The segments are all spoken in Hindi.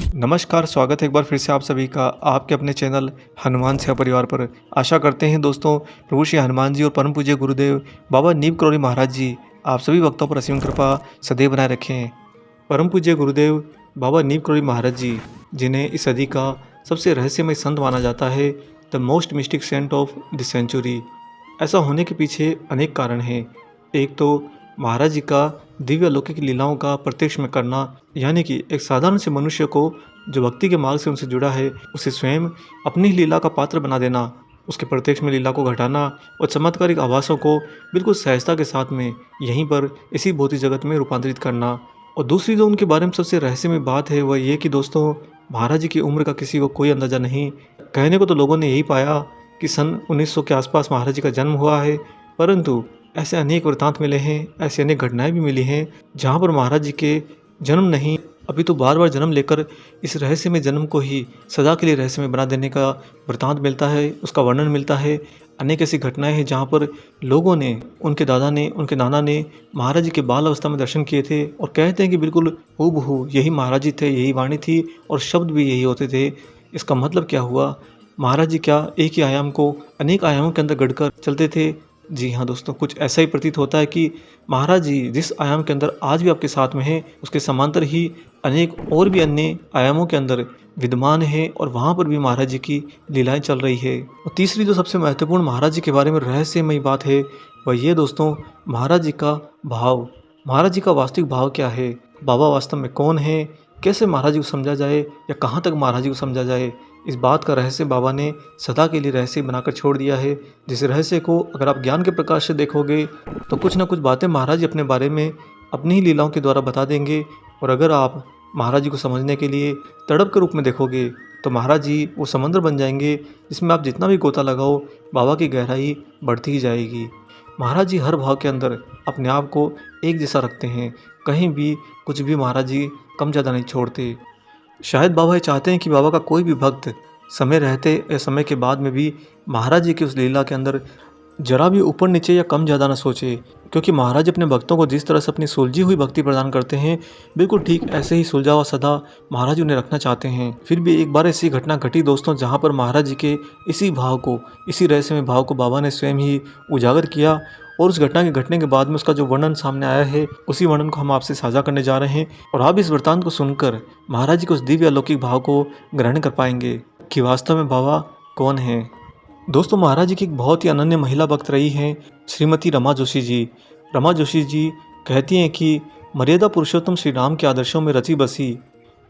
नमस्कार, स्वागत है एक बार फिर से आप सभी का आपके अपने चैनल हनुमान सेवा परिवार पर। आशा करते हैं दोस्तों प्रभु श्री हनुमान जी और परम पूज्य गुरुदेव बाबा नीम करौली महाराज जी आप सभी भक्तों पर असीम कृपा सदैव बनाए रखें। परम पूज्य गुरुदेव बाबा नीम करौली महाराज जी, जिन्हें इस सदी का सबसे रहस्यमय संत माना जाता है, the most mystic saint of the century. ऐसा होने के पीछे अनेक कारण हैं। एक तो महाराज जी का दिव्य अलौकिक लीलाओं का प्रत्यक्ष में करना, यानी कि एक साधारण से मनुष्य को जो भक्ति के मार्ग से उनसे जुड़ा है, उसे स्वयं अपनी ही लीला का पात्र बना देना, उसके प्रत्यक्ष में लीला को घटाना और चमत्कारिक आभासों को बिल्कुल सहजता के साथ में यहीं पर इसी भौतिक जगत में रूपांतरित करना। और दूसरी जो उनके बारे में सबसे रहस्यमय बात है वह ये कि दोस्तों, महाराज जी की उम्र का किसी को कोई अंदाज़ा नहीं। कहने को तो लोगों ने यही पाया कि सन 1900 के आसपास महाराज जी का जन्म हुआ है, परंतु ऐसे अनेक वृतांत मिले हैं, ऐसी अनेक घटनाएं भी मिली हैं जहां पर महाराज जी के जन्म नहीं, अभी तो बार बार जन्म लेकर इस रहस्यमय जन्म को ही सदा के लिए रहस्यमय बना देने का वृतांत मिलता है, उसका वर्णन मिलता है। अनेक ऐसी घटनाएं हैं जहां पर लोगों ने, उनके दादा ने, उनके नाना ने महाराज जी के बाल अवस्था में दर्शन किए थे और कहते हैं कि बिल्कुल हूबहू यही महाराज जी थे, यही वाणी थी और शब्द भी यही होते थे। इसका मतलब क्या हुआ? महाराज जी क्या एक ही आयाम को अनेक आयामों के अंदर गढ़कर चलते थे? जी हाँ दोस्तों, कुछ ऐसा ही प्रतीत होता है कि महाराज जी जिस आयाम के अंदर आज भी आपके साथ में हैं, उसके समांतर ही अनेक और भी अन्य आयामों के अंदर विद्यमान है और वहाँ पर भी महाराज जी की लीलाएं चल रही है। और तीसरी जो सबसे महत्वपूर्ण महाराज जी के बारे में रहस्यमयी बात है वह ये दोस्तों, महाराज जी का भाव। महाराज जी का वास्तविक भाव क्या है? बाबा वास्तव में कौन है? कैसे महाराज जी को समझा जाए या कहाँ तक महाराज जी को समझा जाए? इस बात का रहस्य बाबा ने सदा के लिए रहस्य बनाकर छोड़ दिया है, जिस रहस्य को अगर आप ज्ञान के प्रकाश से देखोगे तो कुछ ना कुछ बातें महाराज जी अपने बारे में अपनी ही लीलाओं के द्वारा बता देंगे। और अगर आप महाराज जी को समझने के लिए तड़प के रूप में देखोगे तो महाराज जी वो समंदर बन जाएंगे जिसमें आप जितना भी गोता लगाओ बाबा की गहराई बढ़ती ही जाएगी। महाराज जी हर भाव के अंदर अपने आप को एक जैसा रखते हैं, कहीं भी कुछ भी महाराज जी कम ज़्यादा नहीं छोड़ते। शायद बाबा ये चाहते हैं कि बाबा का कोई भी भक्त समय रहते या समय के बाद में भी महाराज जी की उस लीला के अंदर जरा भी ऊपर नीचे या कम ज़्यादा ना सोचे, क्योंकि महाराज अपने भक्तों को जिस तरह से अपनी सुलझी हुई भक्ति प्रदान करते हैं, बिल्कुल ठीक ऐसे ही सुलझा हुआ सदा महाराज उन्हें रखना चाहते हैं। फिर भी एक बार ऐसी घटना घटी दोस्तों, जहाँ पर महाराज जी के इसी भाव को, इसी रहस्यमय भाव को बाबा ने स्वयं ही उजागर किया। और उस घटना के घटने के बाद में उसका जो वर्णन सामने आया है, उसी वर्णन को हम आपसे साझा करने जा रहे हैं और आप इस वृत्तांत को सुनकर महाराज जी के उस दिव्य अलौकिक भाव को ग्रहण कर पाएंगे कि वास्तव में बाबा कौन है। दोस्तों, महाराज जी की एक बहुत ही अनन्य महिला भक्त रही हैं श्रीमती रमा जोशी जी। रमा जोशी जी कहती हैं कि मर्यादा पुरुषोत्तम श्री राम के आदर्शों में रची बसी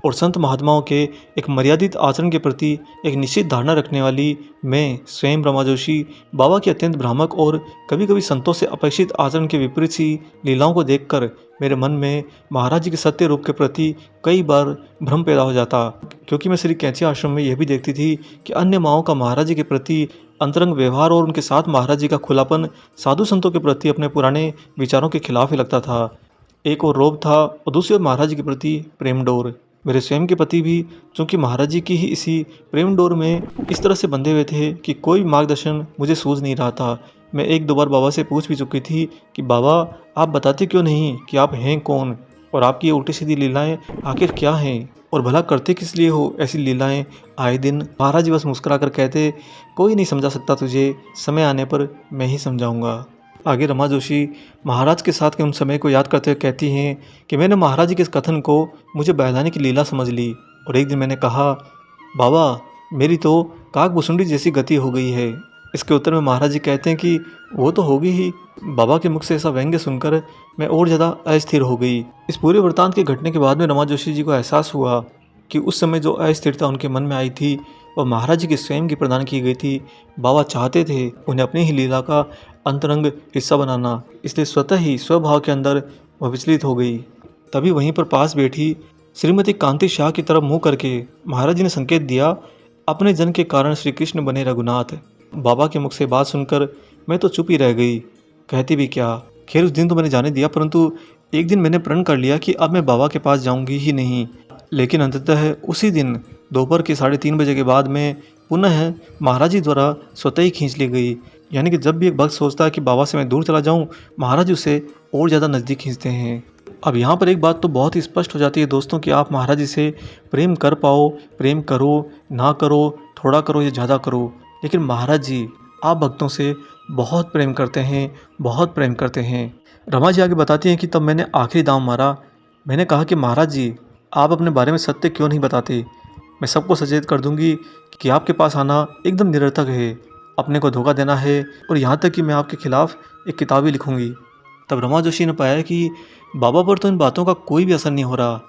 और संत महात्माओं के एक मर्यादित आचरण के प्रति एक निश्चित धारणा रखने वाली मैं स्वयं रमा जोशी बाबा की अत्यंत भ्रामक और कभी कभी संतों से अपेक्षित आचरण के विपरीत सी लीलाओं को देखकर मेरे मन में महाराज जी के सत्य रूप के प्रति कई बार भ्रम पैदा हो जाता, क्योंकि मैं श्री कैंची आश्रम में यह भी देखती थी कि अन्य माओं का महाराज जी के प्रति अंतरंग व्यवहार और उनके साथ महाराज जी का खुलापन साधु संतों के प्रति अपने पुराने विचारों के खिलाफ ही लगता था। एक और रोब था और दूसरी ओर महाराज जी के प्रति प्रेम डोर। मेरे स्वयं के पति भी चूँकि महाराज जी की ही इसी प्रेम डोर में इस तरह से बंधे हुए थे कि कोई मार्गदर्शन मुझे सूझ नहीं रहा था। मैं एक दो बार बाबा से पूछ भी चुकी थी कि बाबा, आप बताते क्यों नहीं कि आप हैं कौन और आपकी ये उल्टी सीधी लीलाएं आखिर क्या हैं, और भला करते किस लिए हो ऐसी लीलाएं आए दिन। महाराज जी बस मुस्कुरा कर कहते, कोई नहीं समझा सकता तुझे, समय आने पर मैं ही समझाऊंगा। आगे रमा जोशी महाराज के साथ के उन समय को याद करते हुए कहती हैं कि मैंने महाराज जी के इस कथन को मुझे बहलाने की लीला समझ ली और एक दिन मैंने कहा, बाबा मेरी तो काक भुसुंडी जैसी गति हो गई है। इसके उत्तर में महाराज जी कहते हैं कि वो तो होगी ही। बाबा के मुख से ऐसा व्यंग्य सुनकर मैं और ज़्यादा अस्थिर हो गई। इस पूरे वृत्तांत के घटने के बाद में रमा जोशी जी को एहसास हुआ कि उस समय जो अस्थिरता उनके मन में आई थी वह महाराज जी के स्वयं की प्रदान की गई थी। बाबा चाहते थे उन्हें अपनी ही लीला का अंतरंग हिस्सा बनाना, इसलिए स्वतः ही स्वभाव के अंदर वह विचलित हो गई। तभी वहीं पर पास बैठी श्रीमती कांति शाह की तरफ मुँह करके महाराज जी ने संकेत दिया, अपने जन के कारण श्री कृष्ण बने रघुनाथ। बाबा के मुख से बात सुनकर मैं तो चुप ही रह गई, कहती भी क्या। खैर उस दिन तो मैंने जाने दिया, परंतु एक दिन मैंने प्रण कर लिया कि अब मैं बाबा के पास जाऊंगी ही नहीं। लेकिन अंततः उसी दिन दोपहर के 3:30 बजे के बाद में पुनः महाराज जी द्वारा स्वतः ही खींच ली गई। यानी कि जब भी एक भक्त सोचता है कि बाबा से मैं दूर चला जाऊं, महाराज उसे और ज़्यादा नज़दीक खींचते हैं। अब यहाँ पर एक बात तो बहुत ही स्पष्ट हो जाती है दोस्तों कि आप महाराज जी से प्रेम कर पाओ, प्रेम करो, ना करो, थोड़ा करो या ज़्यादा करो, लेकिन महाराज जी आप भक्तों से बहुत प्रेम करते हैं, बहुत प्रेम करते हैं। रमा जी आगे बताती हैं कि तब मैंने आखिरी दांव मारा। मैंने कहा कि महाराज जी आप अपने बारे में सत्य क्यों नहीं बताते? मैं सबको सचेत कर दूंगी कि आपके पास आना एकदम निरर्थक है, अपने को धोखा देना है, और यहाँ तक कि मैं आपके खिलाफ एक किताब ही लिखूंगी। तब रमा जोशी ने पाया कि बाबा पर तो इन बातों का कोई भी असर नहीं हो रहा।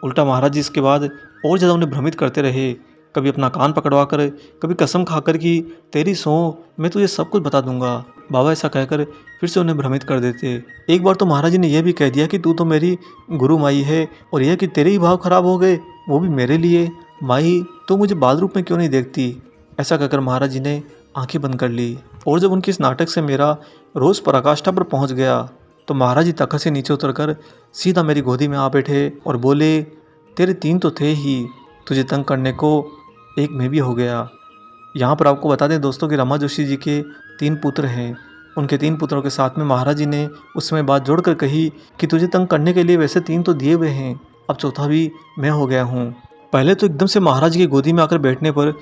उल्टा महाराज जी इसके बाद और ज़्यादा उन्हें भ्रमित करते रहे, कभी अपना कान पकड़वा कर, कभी कसम खाकर कि तेरी सौ मैं तुझे सब कुछ बता दूंगा। बाबा ऐसा कहकर फिर से उन्हें भ्रमित कर देते। एक बार तो महाराज जी ने यह भी कह दिया कि तू तो मेरी गुरु माई है, और यह कि तेरे ही भाव खराब हो गए वो भी मेरे लिए। माई तो मुझे बाल रूप में क्यों नहीं देखती? ऐसा कहकर महाराज जी ने आंखें बंद कर ली। और जब उनके इस नाटक से मेरा रोज़ पराकाष्ठा पर पहुंच गया तो महाराज जी तख़्त से नीचे उतरकर सीधा मेरी गोदी में आ बैठे और बोले, तेरे तीन तो थे ही, तुझे तंग करने को एक मैं भी हो गया। यहाँ पर आपको बता दें दोस्तों कि रमा जोशी जी के 3 पुत्र हैं। उनके 3 पुत्रों के साथ में महाराज जी ने उस समय बात जोड़कर कही कि तुझे तंग करने के लिए वैसे 3 तो दिए हुए हैं, अब चौथा भी मैं हो गया हूँ। पहले तो एकदम से महाराज जी की गोदी में आकर बैठने पर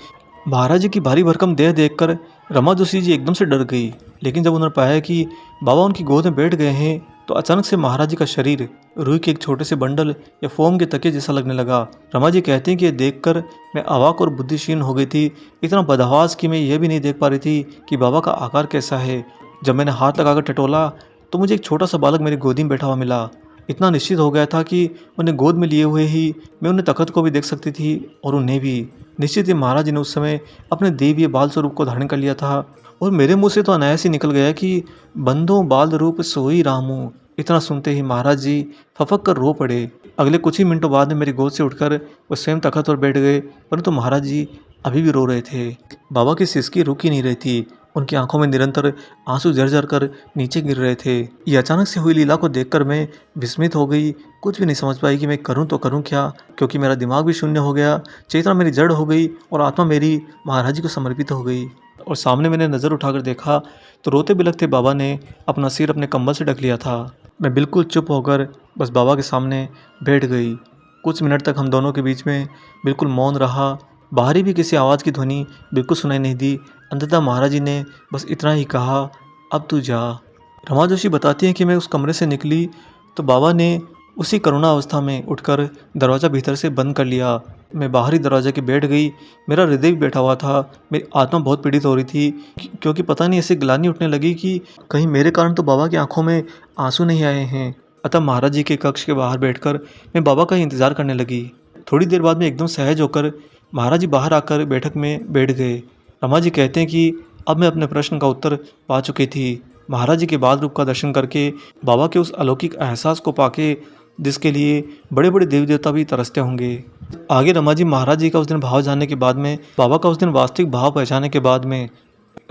महाराज जी की भारी भरकम देह देखकर रमा जोशी जी एकदम से डर गई। लेकिन जब उन्होंने पाया कि बाबा उनकी गोद में बैठ गए हैं तो अचानक से महाराज जी का शरीर रुई के एक छोटे से बंडल या फोम के तकिए जैसा लगने लगा। रमा जी कहती हैं कि यह देखकर मैं अवाक और बुद्धिशील हो गई थी, इतना बदहवास कि मैं यह भी नहीं देख पा रही थी कि बाबा का आकार कैसा है। जब मैंने हाथ लगाकर टटोला तो मुझे एक छोटा सा बालक मेरी गोदी में बैठा हुआ मिला। इतना निश्चित हो गया था कि उन्हें गोद में लिए हुए ही मैं उन्हें तख़्त को भी देख सकती थी और उन्हें भी। निश्चित ही महाराज जी ने उस समय अपने देवीय बाल स्वरूप को धारण कर लिया था, और मेरे मुंह से तो अनायास ही निकल गया कि बंधो बाल रूप सोई रामू। इतना सुनते ही महाराज जी फफक कर रो पड़े। अगले कुछ ही मिनटों बाद में मेरी गोद से उठकर वो स्वयं तख़्त पर बैठ गए, परंतु महाराज जी अभी भी रो रहे थे। बाबा की सिसकी रुक ही नहीं रही थी, उनकी आंखों में निरंतर आंसू झरझर कर नीचे गिर रहे थे। ये अचानक से हुई लीला को देखकर मैं विस्मित हो गई, कुछ भी नहीं समझ पाई कि मैं करूं तो करूं क्या, क्योंकि मेरा दिमाग भी शून्य हो गया, चेतना मेरी जड़ हो गई और आत्मा मेरी महाराज जी को समर्पित हो गई। और सामने मैंने नज़र उठाकर देखा तो रोते बिलखते बाबा ने अपना सिर अपने कंबल से ढक लिया था। मैं बिल्कुल चुप होकर बस बाबा के सामने बैठ गई। कुछ मिनट तक हम दोनों के बीच में बिल्कुल मौन रहा। बाहरी भी किसी आवाज़ की ध्वनि बिल्कुल सुनाई नहीं दी। अंततः महाराज जी ने बस इतना ही कहा, अब तू जा। रमा जोशी बताती हैं कि मैं उस कमरे से निकली तो बाबा ने उसी करुणा अवस्था में उठकर दरवाज़ा भीतर से बंद कर लिया। मैं बाहरी दरवाजे के बैठ गई। मेरा हृदय भी बैठा हुआ था। मेरी आत्मा बहुत पीड़ित हो रही थी, क्योंकि पता नहीं ऐसे ग्लानि उठने लगी कि कहीं मेरे कारण तो बाबा की आंखों में आंसू नहीं आए हैं। अतः महाराज जी के कक्ष के बाहर बैठकर मैं बाबा का ही इंतज़ार करने लगी। थोड़ी देर बाद में एकदम सहज होकर महाराज जी बाहर आकर बैठक में बैठ गए। रमा जी कहते हैं कि अब मैं अपने प्रश्न का उत्तर पा चुकी थी। महाराज जी के बाल रूप का दर्शन करके, बाबा के उस अलौकिक एहसास को पाके जिसके लिए बड़े बड़े देवी देवता भी तरसते होंगे। आगे रमा जी महाराज जी का उस दिन भाव जानने के बाद में, बाबा का उस दिन वास्तविक भाव पहचानने के बाद में,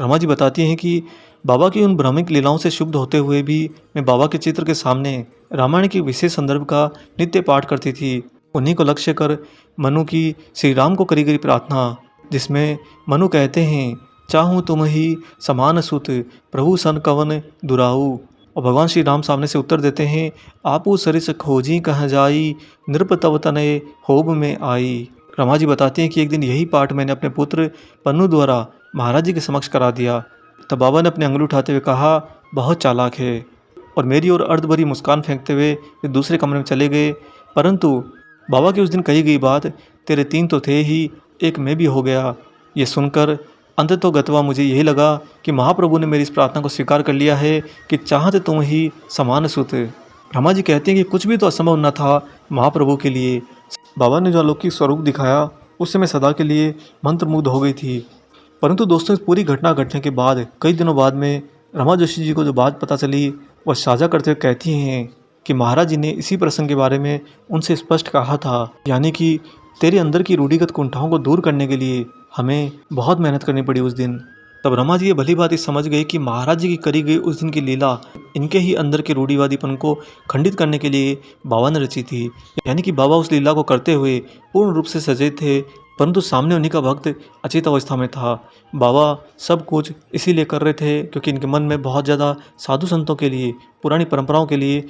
रमा जी बताती हैं कि बाबा की उन भ्रामिक लीलाओं से शुद्ध होते हुए भी मैं बाबा के चित्र के सामने रामायण के विशेष संदर्भ का नित्य पाठ करती थी। उन्हीं को लक्ष्य कर मनु की श्री राम को करी गई प्रार्थना, जिसमें मनु कहते हैं, चाहूँ तुम ही समान सुत प्रभु सन कवन दुराऊ। और भगवान श्री राम सामने से उत्तर देते हैं, आपू सरिस खोजी कहाँ जाई नृप तव तनय होब में आई। रमा जी बताते हैं कि एक दिन यही पाठ मैंने अपने पुत्र पन्नू द्वारा महाराज जी के समक्ष करा दिया। तब बाबा ने अपनी अंगुली उठाते हुए कहा, बहुत चालाक है, और मेरी ओर अर्ध भरी मुस्कान फेंकते हुए वे दूसरे कमरे में चले गए। परंतु बाबा की उस दिन कही गई बात, तेरे 3 तो थे ही, एक मैं भी हो गया, ये सुनकर अंततः गतवा मुझे यही लगा कि महाप्रभु ने मेरी इस प्रार्थना को स्वीकार कर लिया है कि चाहते तुम ही समान सुत। रमा जी कहते हैं कि कुछ भी तो असंभव न था महाप्रभु के लिए। बाबा ने जो अलौकिक स्वरूप दिखाया उससे मैं सदा के लिए मंत्रमुग्ध हो गई थी। परंतु दोस्तों, इस पूरी घटना घटने के बाद कई दिनों बाद में रमा जोशी जी को जो बात पता चली वह साझा करते हुए कहती हैं कि महाराज जी ने इसी प्रसंग के बारे में उनसे स्पष्ट कहा था, यानी कि तेरे अंदर की रूढ़िगत कुंठाओं को दूर करने के लिए हमें बहुत मेहनत करनी पड़ी उस दिन। तब रमा जी ये भली बात समझ गए कि महाराज जी की करी गई उस दिन की लीला इनके ही अंदर के रूढ़िवादीपन को खंडित करने के लिए बाबा ने रची थी। यानी कि बाबा उस लीला को करते हुए पूर्ण रूप से सचेत थे, परंतु सामने उन्हीं का भक्त अचेत अवस्था में था। बाबा सब कुछ इसीलिए कर रहे थे क्योंकि इनके मन में बहुत ज़्यादा साधु संतों के लिए, पुरानी परंपराओं के लिए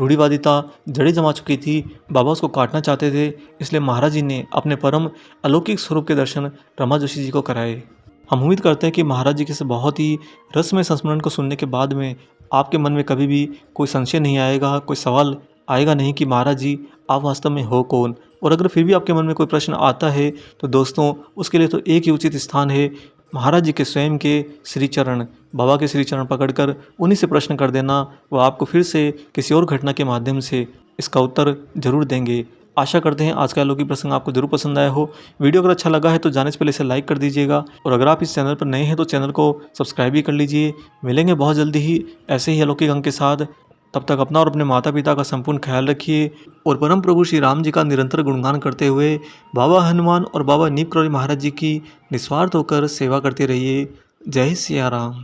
रूढ़िवादिता जड़ें जमा चुकी थी, बाबा उसको काटना चाहते थे, इसलिए महाराज जी ने अपने परम अलौकिक स्वरूप के दर्शन रमा जोशी जी को कराए। हम उम्मीद करते हैं कि महाराज जी के इस बहुत ही रसमय संस्मरण को सुनने के बाद में आपके मन में कभी भी कोई संशय नहीं आएगा, कोई सवाल आएगा नहीं कि महाराज जी आप वास्तव में हो कौन। और अगर फिर भी आपके मन में कोई प्रश्न आता है तो दोस्तों उसके लिए तो एक ही उचित स्थान है, महाराज जी के स्वयं के श्री चरण, बाबा के श्री चरण पकड़कर उन्हीं से प्रश्न कर देना। वो आपको फिर से किसी और घटना के माध्यम से इसका उत्तर जरूर देंगे। आशा करते हैं आज का अलौकिक प्रसंग आपको जरूर पसंद आया हो। वीडियो अगर अच्छा लगा है तो जाने से पहले इसे लाइक कर दीजिएगा, और अगर आप इस चैनल पर नए हैं तो चैनल को सब्सक्राइब भी कर लीजिए। मिलेंगे बहुत जल्दी ही ऐसे ही अलौकिक अंक के साथ। तब तक अपना और अपने माता पिता का संपूर्ण ख्याल रखिए, और परम प्रभु श्री राम जी का निरंतर गुणगान करते हुए बाबा हनुमान और बाबा नीम करौली महाराज जी की निस्वार्थ होकर सेवा करते रहिए। जय सिया राम।